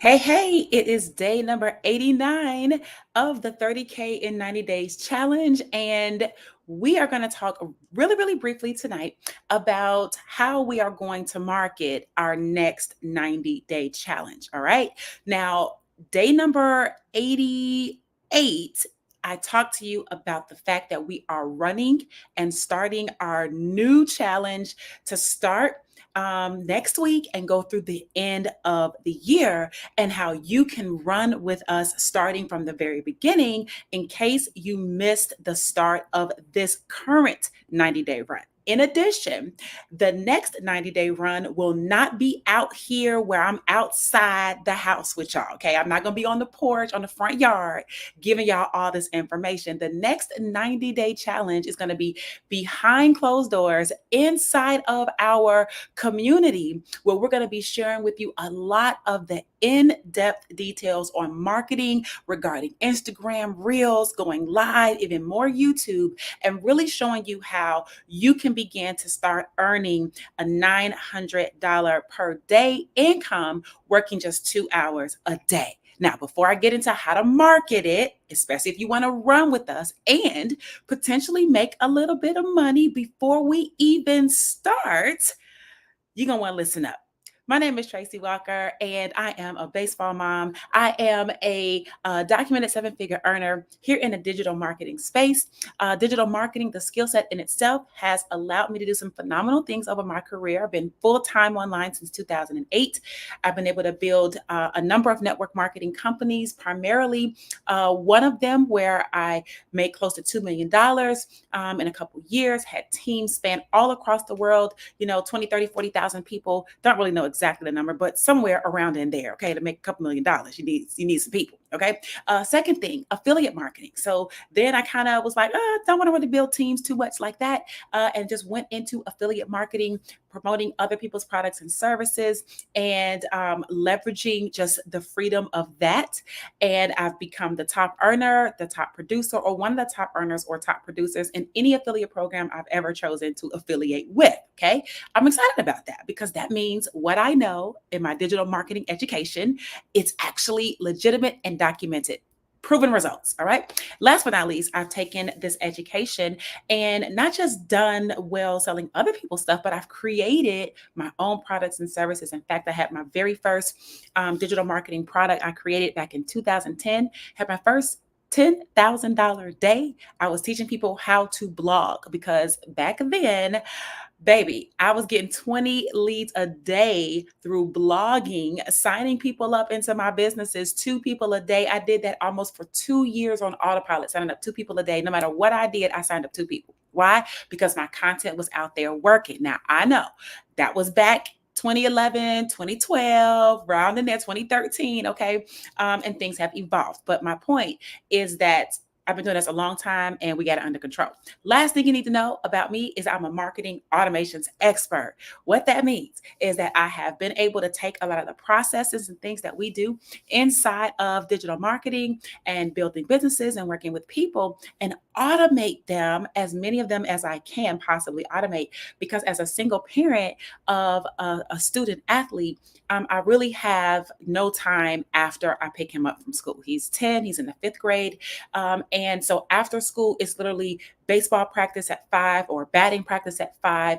Hey, it is day number 89 of the 30K in 90 Days challenge. And we are going to talk really briefly tonight about how we are going to market our next 90-day challenge. All right. Now, day number 88. I talked to you about the fact that we are running and starting our new challenge to start next week and go through the end of the year, and how you can run with us starting from the very beginning in case you missed the start of this current 90-day run. In addition, the next 90-day run will not be out here where I'm outside the house with y'all. Okay. I'm not going to be on the porch, on the front yard, giving y'all all this information. The next 90-day challenge is going to be behind closed doors inside of our community, where we're going to be sharing with you a lot of the in-depth details on marketing regarding Instagram, Reels, going live, even more YouTube, and really showing you how you can begin to start earning a $900 per day income working just 2 hours a day. Now, before I get into how to market it, especially if you want to run with us and potentially make a little bit of money before we even start, you're going to want to listen up. My name is Tracy Walker, and I am a baseball mom. I am a documented seven-figure earner here in the digital marketing space. Digital marketing, the skill set in itself, has allowed me to do some phenomenal things over my career. I've been full-time online since 2008. I've been able to build a number of network marketing companies, primarily one of them where I made close to $2 million in a couple years, had teams span all across the world, 20, 30, 40,000 people. Don't really know exactly the number, but somewhere around in there. Okay. To make a couple $1,000,000, you need some people. Okay. Second thing, affiliate marketing. So then I kind of was like, don't want to really build teams too much like that. And just went into affiliate marketing, promoting other people's products and services, and leveraging just the freedom of that. And I've become the top earner, the top producer, or one of the top earners or top producers in any affiliate program I've ever chosen to affiliate with. Okay. I'm excited about that because that means what I know in my digital marketing education, it's actually legitimate and documented. Proven results. All right. Last but not least, I've taken this education and not just done well selling other people's stuff, but I've created my own products and services. In fact, I had my very first digital marketing product I created back in 2010, had my first $10,000 day. I was teaching people how to blog because back then, baby, I was getting 20 leads a day through blogging, signing people up into my businesses, 2 people a day. I did that almost for 2 years on autopilot, signing up 2 people a day. No matter what I did, I signed up 2 people. Why? Because my content was out there working. Now, I know that was back 2011, 2012, around in there, 2013, okay? And things have evolved. But my point is that I've been doing this a long time and we got it under control. Last thing you need to know about me is I'm a marketing automations expert. What that means is that I have been able to take a lot of the processes and things that we do inside of digital marketing and building businesses and working with people and automate them, as many of them as I can possibly automate. Because as a single parent of a student athlete, I really have no time after I pick him up from school. He's 10, he's in the 5th grade. And so after school, it's literally baseball practice at 5 or batting practice at 5.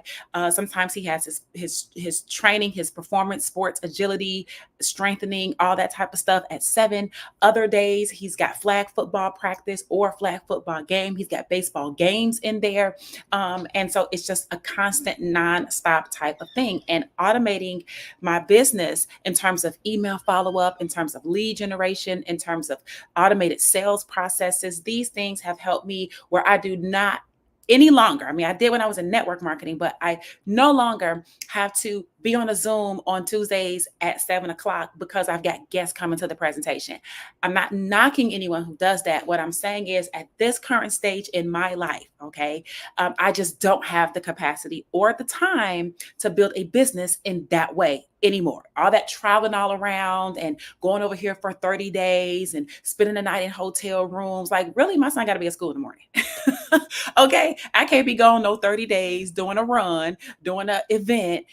Sometimes he has his training, his performance sports, agility, strengthening, all that type of stuff at 7. Other days, he's got flag football practice or flag football game. He's got baseball games in there. And so it's just a constant nonstop type of thing. And automating my business in terms of email follow-up, in terms of lead generation, in terms of automated sales processes, these things have helped me where I do not any longer. I mean, I did when I was in network marketing, but I no longer have to be on a Zoom on Tuesdays at 7 o'clock because I've got guests coming to the presentation. I'm not knocking anyone who does that. What I'm saying is at this current stage in my life, okay, I just don't have the capacity or the time to build a business in that way anymore. All that traveling all around and going over here for 30 days and spending the night in hotel rooms. Like, really, my son got to be at school in the morning. Okay. I can't be gone no 30 days doing a run, doing an event.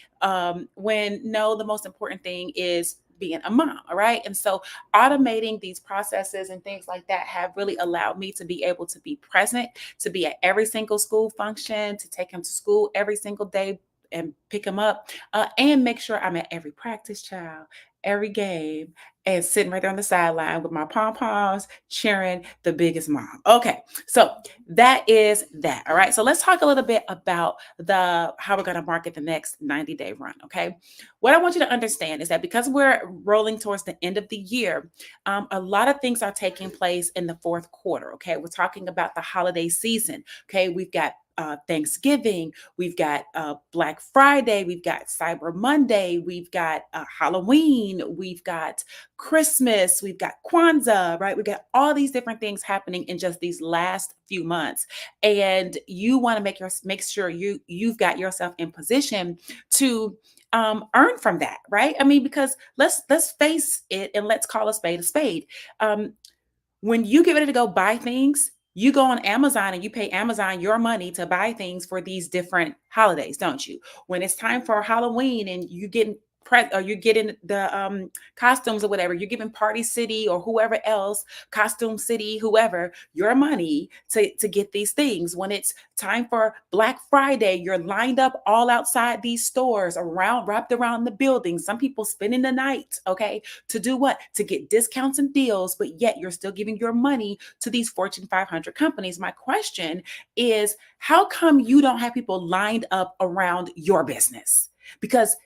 When no, the most important thing is being a mom. All right. And so automating these processes and things like that have really allowed me to be able to be present, to be at every single school function, to take him to school every single day and pick him up, and make sure I'm at every practice, child, every game, and sitting right there on the sideline with my pom poms, cheering the biggest mom. Okay, so that is that. All right. So let's talk a little bit about the how we're going to market the next 90-day run. Okay. What I want you to understand is that because we're rolling towards the end of the year, a lot of things are taking place in the fourth quarter. Okay. We're talking about the holiday season. Okay. We've got Thanksgiving, we've got Black Friday, we've got Cyber Monday, we've got Halloween, we've got Christmas, we've got Kwanzaa, right? We've got all these different things happening in just these last few months, and you want to make sure you've got yourself in position to earn from that, right? I mean, because let's face it and let's call a spade a spade. When you get ready to go buy things, you go on Amazon and you pay Amazon your money to buy things for these different holidays, don't you? When it's time for Halloween and you get or you're getting the costumes or whatever, you're giving Party City or whoever else, Costume City, whoever, your money to get these things. When it's time for Black Friday, you're lined up all outside these stores around, wrapped around the building. Some people spending the night, okay, to do what? To get discounts and deals, but yet you're still giving your money to these Fortune 500 companies. My question is, how come you don't have people lined up around your business? Because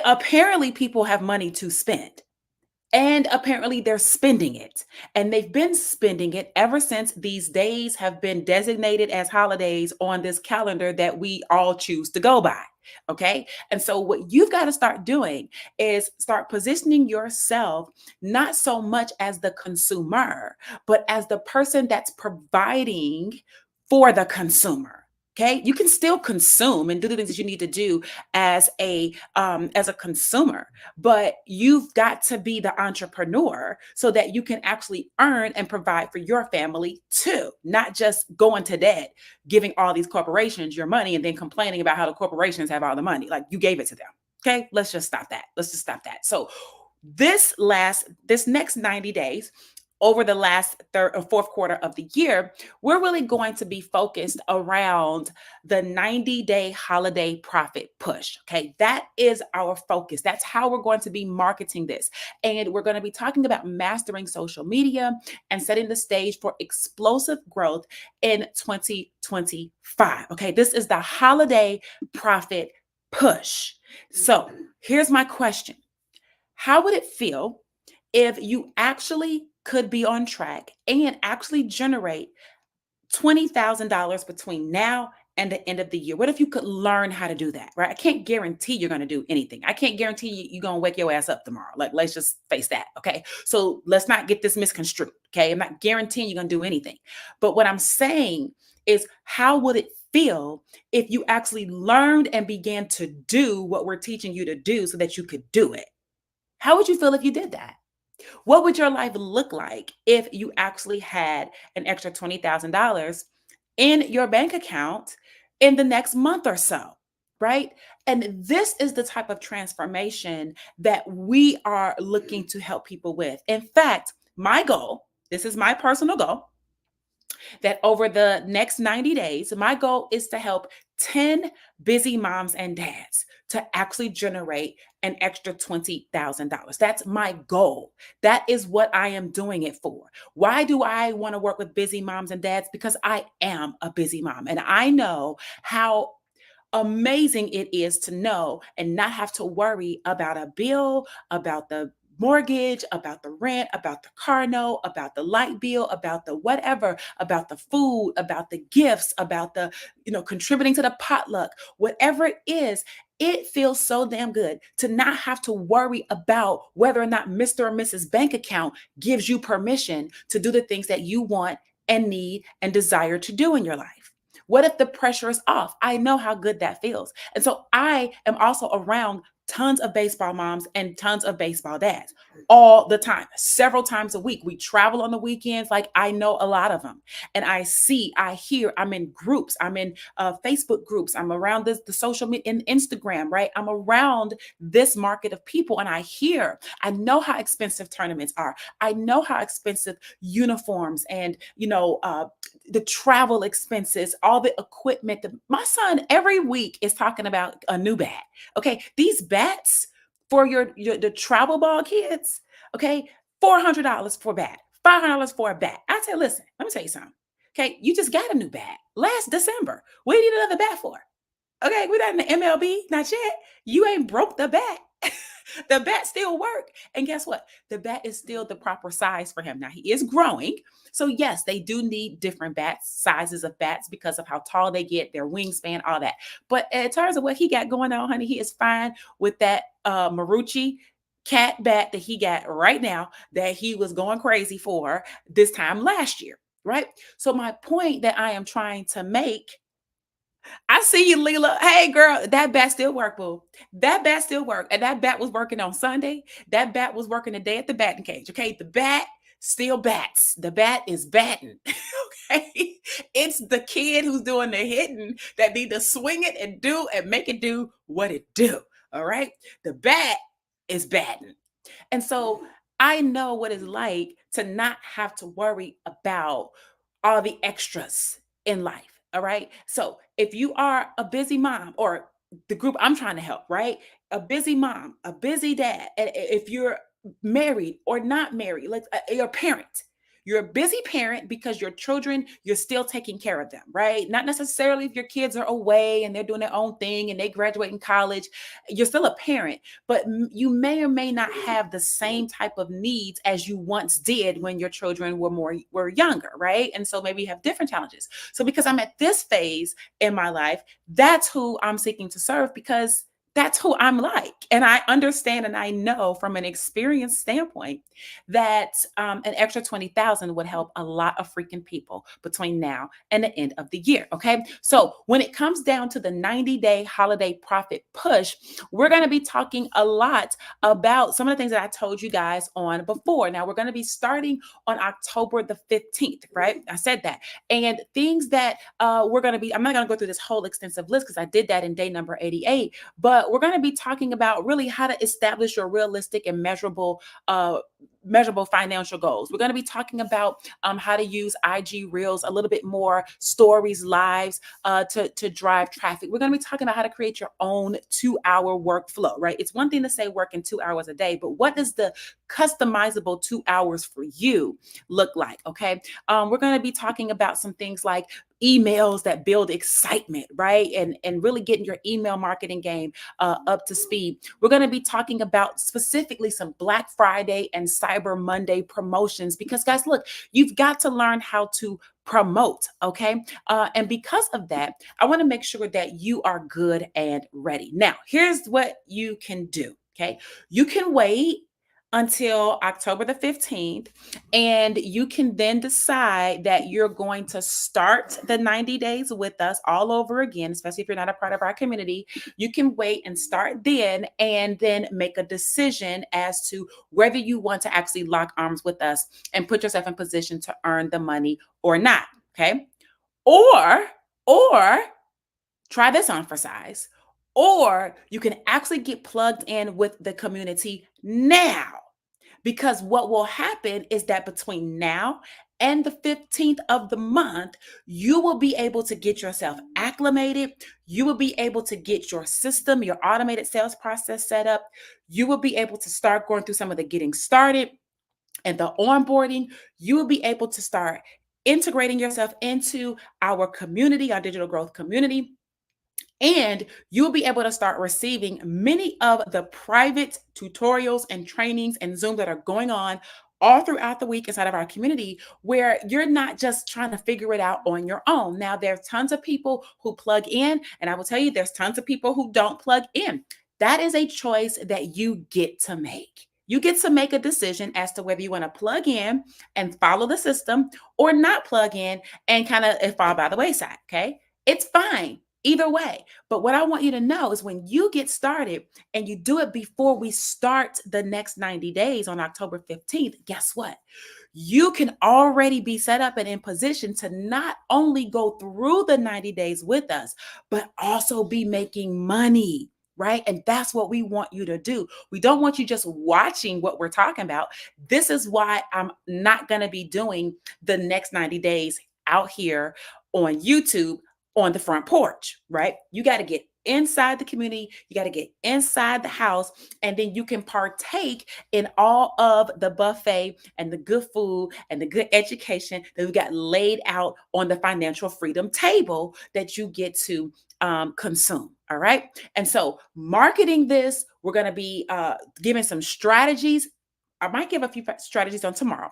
apparently people have money to spend. And apparently they're spending it. And they've been spending it ever since these days have been designated as holidays on this calendar that we all choose to go by. Okay. And so what you've got to start doing is start positioning yourself not so much as the consumer, but as the person that's providing for the consumer. Okay, you can still consume and do the things that you need to do as a consumer, but you've got to be the entrepreneur so that you can actually earn and provide for your family too, not just going to debt, giving all these corporations your money and then complaining about how the corporations have all the money. Like you gave it to them. Okay, let's just stop that. Let's just stop that. So this next 90 days, over the last third or fourth quarter of the year, we're really going to be focused around the 90-day holiday profit push. Okay, that is our focus. That's how we're going to be marketing this. And we're going to be talking about mastering social media and setting the stage for explosive growth in 2025. Okay, this is the holiday profit push. So here's my question. How would it feel if you actually could be on track and actually generate $20,000 between now and the end of the year? What if you could learn how to do that, right? I can't guarantee you're going to do anything. I can't guarantee you're going to wake your ass up tomorrow. Like, let's just face that. Okay. So let's not get this misconstrued. Okay. I'm not guaranteeing you're going to do anything. But what I'm saying is, how would it feel if you actually learned and began to do what we're teaching you to do so that you could do it? How would you feel if you did that? What would your life look like if you actually had an extra $20,000 in your bank account in the next month or so? Right. And this is the type of transformation that we are looking to help people with. In fact, my goal, this is my personal goal, that over the next 90 days, my goal is to help 10 busy moms and dads to actually generate an extra $20,000. That's my goal. That is what I am doing it for. Why do I want to work with busy moms and dads? Because I am a busy mom and I know how amazing it is to know and not have to worry about a bill, about the mortgage, about the rent, about the car note, about the light bill, about the whatever, about the food, about the gifts, about the, contributing to the potluck, whatever it is. It feels so damn good to not have to worry about whether or not Mr. or Mrs. Bank account gives you permission to do the things that you want and need and desire to do in your life. What if the pressure is off? I know how good that feels. And so I am also around tons of baseball moms and tons of baseball dads all the time, several times a week. We travel on the weekends. Like, I know a lot of them, and I see, I hear, I'm in groups, I'm in Facebook groups, I'm around the social media and Instagram, right? I'm around this market of people, and I know how expensive tournaments are. I know how expensive uniforms and, the travel expenses, all the equipment. My son every week is talking about a new bat. Okay, these bats for your the travel ball kids. Okay, $400 for a bat, $500 for a bat. I say, listen, let me tell you something. Okay, you just got a new bat last December. What do you need another bat for? Okay, we're not in the MLB, not yet. You ain't broke the bat. The bat still work. And guess what? The bat is still the proper size for him. Now he is growing. So yes, they do need different bats, sizes of bats because of how tall they get, their wingspan, all that. But in terms of what he got going on, honey, he is fine with that Marucci cat bat that he got right now that he was going crazy for this time last year. Right. So my point that I am trying to make, I see you, Leela. Hey, girl, that bat still work, boo. That bat still work. And that bat was working on Sunday. That bat was working today at the batting cage. Okay. The bat still bats. The bat is batting. Okay. It's the kid who's doing the hitting that need to swing it and do and make it do what it do. All right. The bat is batting. And so I know what it's like to not have to worry about all the extras in life. All right. So if you are a busy mom, or the group I'm trying to help, right? A busy mom, a busy dad, and if you're married or not married, like you're a parent. You're a busy parent because your children, you're still taking care of them, right? Not necessarily if your kids are away and they're doing their own thing and they graduate in college, you're still a parent, but you may or may not have the same type of needs as you once did when your children were younger, right? And so maybe you have different challenges. So because I'm at this phase in my life, that's who I'm seeking to serve, because that's who I'm like. And I understand and I know from an experience standpoint that an extra 20,000 would help a lot of freaking people between now and the end of the year. Okay. So when it comes down to the 90-day holiday profit push, we're going to be talking a lot about some of the things that I told you guys on before. Now we're going to be starting on October the 15th, right? I said that. And things that we're going to be, I'm not going to go through this whole extensive list because I did that in day number 88, but we're going to be talking about really how to establish your realistic and measurable financial goals. We're going to be talking about how to use IG Reels a little bit more, stories, lives to drive traffic. We're going to be talking about how to create your own 2-hour workflow, right? It's one thing to say work in 2 hours a day, but what does the customizable 2 hours for you look like? Okay. We're going to be talking about some things like emails that build excitement, right? And really getting your email marketing game up to speed. We're going to be talking about specifically some Black Friday and Cyber Monday promotions, because guys, look, you've got to learn how to promote. Okay. And because of that, I want to make sure that you are good and ready. Now, here's what you can do. Okay. You can wait until October the 15th, and you can then decide that you're going to start the 90 days with us all over again, especially if you're not a part of our community. You can wait and start then, and then make a decision as to whether you want to actually lock arms with us and put yourself in position to earn the money or not. Okay. Or try this on for size. Or you can actually get plugged in with the community now. Because what will happen is that between now and the 15th of the month, you will be able to get yourself acclimated. You will be able to get your system, your automated sales process set up. You will be able to start going through some of the getting started and the onboarding. You will be able to start integrating yourself into our community, our digital growth community. And you'll be able to start receiving many of the private tutorials and trainings and Zoom that are going on all throughout the week inside of our community, where you're not just trying to figure it out on your own. Now, there's tons of people who plug in, and I will tell you, there's tons of people who don't plug in. That is a choice that you get to make. You get to make a decision as to whether you want to plug in and follow the system or not plug in and kind of fall by the wayside. Okay. It's fine. Either way. But what I want you to know is when you get started and you do it before we start the next 90 days on October 15th, guess what? You can already be set up and in position to not only go through the 90 days with us, but also be making money. Right. And that's what we want you to do. We don't want you just watching what we're talking about. This is why I'm not going to be doing the next 90 days out here on YouTube on the front porch, right? You got to get inside the community, you got to get inside the house, and then you can partake in all of the buffet and the good food and the good education that we got laid out on the financial freedom table that you get to consume. All right. And so, marketing this, we're going to be giving some strategies. I might give a few strategies on tomorrow.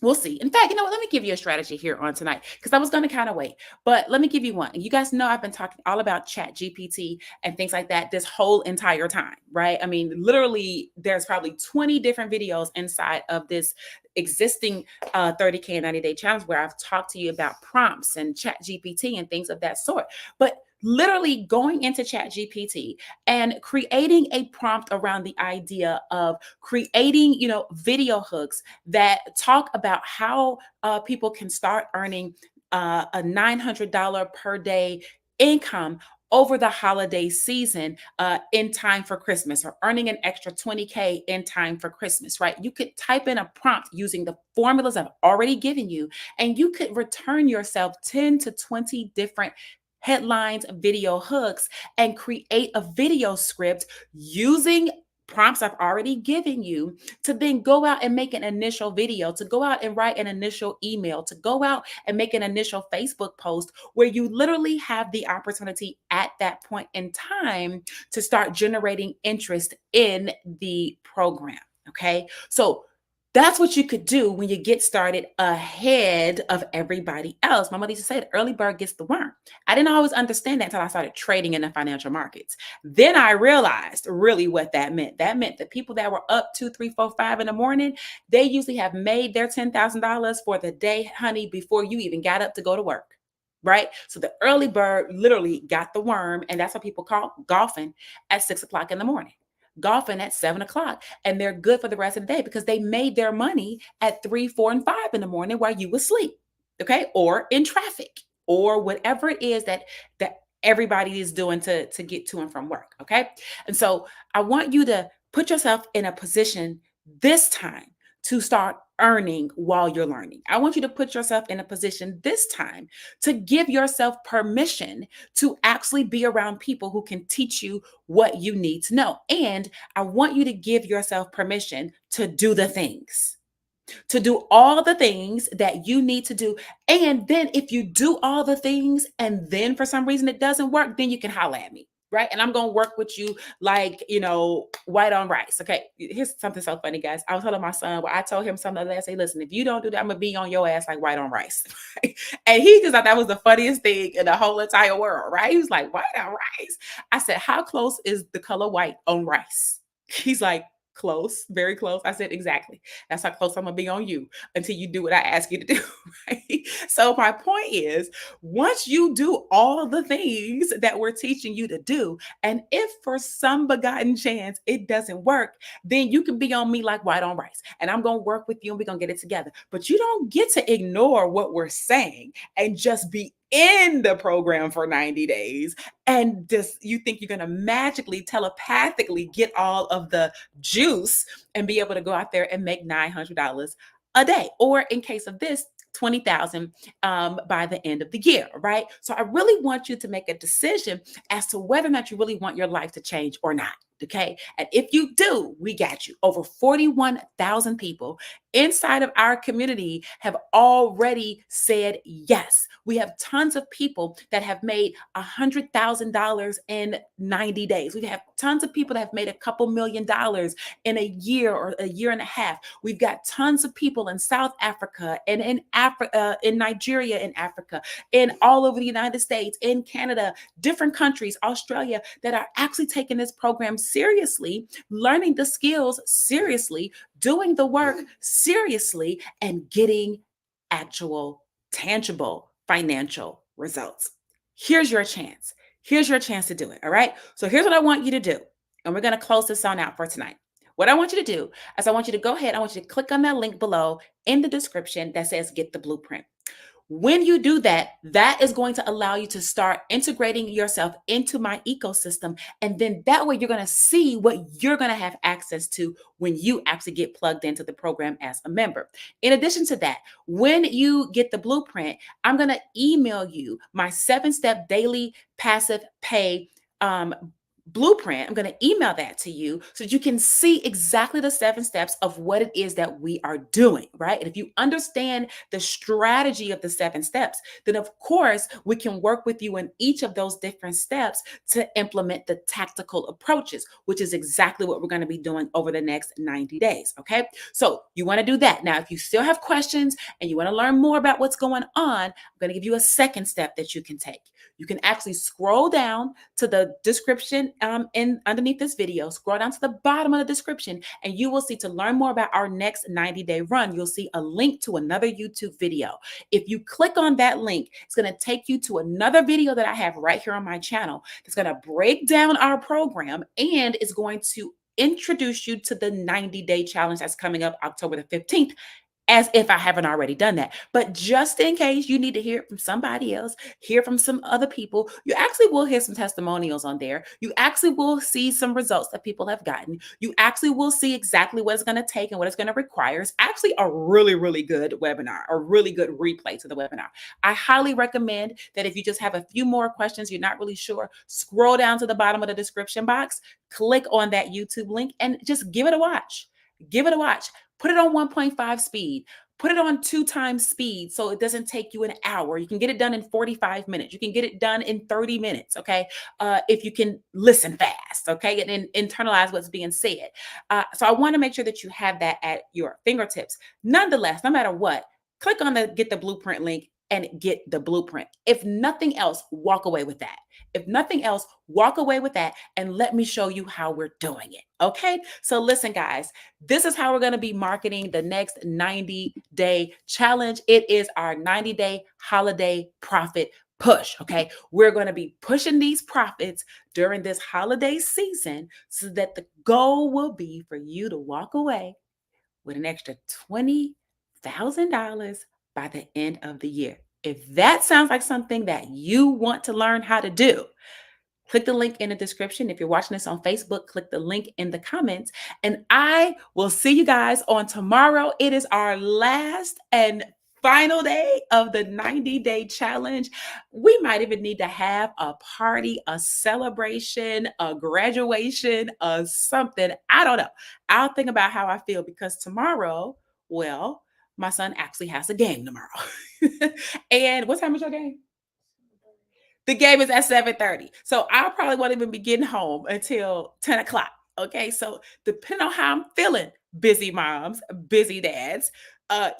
We'll see. In fact, you know what? Let me give you a strategy here on tonight because I was going to kind of wait, but let me give you one. You guys know I've been talking all about Chat GPT and things like that this whole entire time, right? I mean, literally, there's probably 20 different videos inside of this existing 30K and 90 day challenge where I've talked to you about prompts and Chat GPT and things of that sort. But literally going into Chat GPT and creating a prompt around the idea of creating, video hooks that talk about how people can start earning a $900 per day income over the holiday season in time for Christmas, or earning an extra 20K in time for Christmas, right? You could type in a prompt using the formulas I've already given you, and you could return yourself 10 to 20 different headlines, video hooks, and create a video script using prompts I've already given you to then go out and make an initial video, to go out and write an initial email, to go out and make an initial Facebook post where you literally have the opportunity at that point in time to start generating interest in the program. Okay. So that's what you could do when you get started ahead of everybody else. My mother used to say the early bird gets the worm. I didn't always understand that until I started trading in the financial markets. Then I realized really what that meant. That meant the people that were up 2, 3, 4, 5 in the morning, they usually have made their $10,000 for the day, honey, before you even got up to go to work. Right. So the early bird literally got the worm. And that's what people call golfing at 6 o'clock in the morning, golfing at 7 o'clock, and they're good for the rest of the day because they made their money at 3, 4, and 5 in the morning while you was asleep, okay, or in traffic, or whatever it is that everybody is doing to get to and from work, okay. And so I want you to put yourself in a position this time to start earning while you're learning. I want you to put yourself in a position this time to give yourself permission to actually be around people who can teach you what you need to know. And I want you to give yourself permission to do the things, to do all the things that you need to do. And then if you do all the things and then for some reason it doesn't work, then you can holler at me. Right. And I'm going to work with you like, white on rice. Okay. Here's something so funny, guys. I was telling my son, I told him something the other day. I say, listen, if you don't do that, I'm going to be on your ass like white on rice. And he just thought that was the funniest thing in the whole entire world. Right. He was like, white on rice. I said, how close is the color white on rice? He's like, close, very close. I said, exactly. That's how close I'm gonna be on you until you do what I ask you to do. Right? So my point is, once you do all of the things that we're teaching you to do, and if for some begotten chance it doesn't work, then you can be on me like white on rice. And I'm gonna work with you and we're gonna get it together. But you don't get to ignore what we're saying and just be in the program for 90 days and just you think you're going to magically telepathically get all of the juice and be able to go out there and make $900 a day, or in case of this, 20,000 by the end of the year, right? So I really want you to make a decision as to whether or not you really want your life to change or not. Okay. And if you do, we got you. Over 41,000 people inside of our community have already said yes. We have tons of people that have made $100,000 in 90 days. We have tons of people that have made a couple $1,000,000 in a year or a year and a half. We've got tons of people in South Africa and in Africa, in Nigeria, in Africa, in all over the United States, in Canada, different countries, Australia, that are actually taking this program seriously, learning the skills seriously, doing the work seriously, and getting actual tangible financial results. Here's your chance. Here's your chance to do it. All right. So here's what I want you to do. And we're going to close this on out for tonight. What I want you to do is I want you to go ahead. I want you to click on that link below in the description that says get the blueprint. When you do that, that is going to allow you to start integrating yourself into my ecosystem. And then that way you're going to see what you're going to have access to when you actually get plugged into the program as a member. In addition to that, when you get the blueprint, I'm going to email you my 7-step daily passive pay blueprint. I'm going to email that to you so that you can see exactly the 7 steps of what it is that we are doing, right? And if you understand the strategy of the 7 steps, then of course we can work with you in each of those different steps to implement the tactical approaches, which is exactly what we're going to be doing over the next 90 days. Okay. So you want to do that. Now, if you still have questions and you want to learn more about what's going on, I'm going to give you a second step that you can take. You can actually scroll down to the description in underneath this video, scroll down to the bottom of the description, and you will see, to learn more about our next 90-day run, you'll see a link to another YouTube video. If you click on that link, it's going to take you to another video that I have right here on my channel that's going to break down our program and is going to introduce you to the 90-day challenge that's coming up October the 15th, as if I haven't already done that. But just in case you need to hear it from somebody else, hear from some other people, you actually will hear some testimonials on there. You actually will see some results that people have gotten. You actually will see exactly what it's going to take and what it's going to require. It's actually a really, really good webinar, a really good replay to the webinar. I highly recommend that if you just have a few more questions, you're not really sure, scroll down to the bottom of the description box, click on that YouTube link, and just give it a watch. Give it a watch. Put it on 1.5 speed. Put it on 2 times speed so it doesn't take you an hour. You can get it done in 45 minutes. You can get it done in 30 minutes, okay? If you can listen fast, okay, and internalize what's being said. So I want to make sure that you have that at your fingertips. Nonetheless, no matter what, click on the Get the Blueprint link and get the blueprint. If nothing else, walk away with that. If nothing else, walk away with that and let me show you how we're doing it. Okay. So listen, guys, this is how we're going to be marketing the next 90-day challenge. It is our 90-day holiday profit push. Okay. We're going to be pushing these profits during this holiday season so that the goal will be for you to walk away with an extra $20,000 by the end of the year. If that sounds like something that you want to learn how to do, click the link in the description. If you're watching this on Facebook, click the link in the comments. And I will see you guys on tomorrow. It is our last and final day of the 90-day challenge. We might even need to have a party, a celebration, a graduation, or something. I don't know. I'll think about how I feel because tomorrow, well, my son actually has a game tomorrow. And what time is your game? The game is at 7:30. So I probably won't even be getting home until 10 o'clock. Okay. So depending on how I'm feeling, busy moms, busy dads,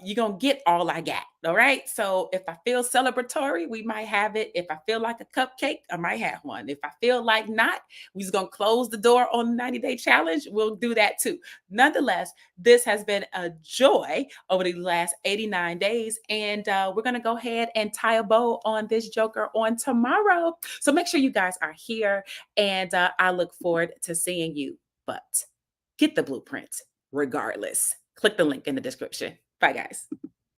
you're gonna get all I got. All right. So if I feel celebratory, we might have it. If I feel like a cupcake, I might have one. If I feel like not, we're just gonna close the door on the 90-day challenge. We'll do that too. Nonetheless, this has been a joy over the last 89 days. And we're going to go ahead and tie a bow on this joker on tomorrow. So make sure you guys are here. And I look forward to seeing you. But get the blueprint regardless. Click the link in the description. Bye, guys.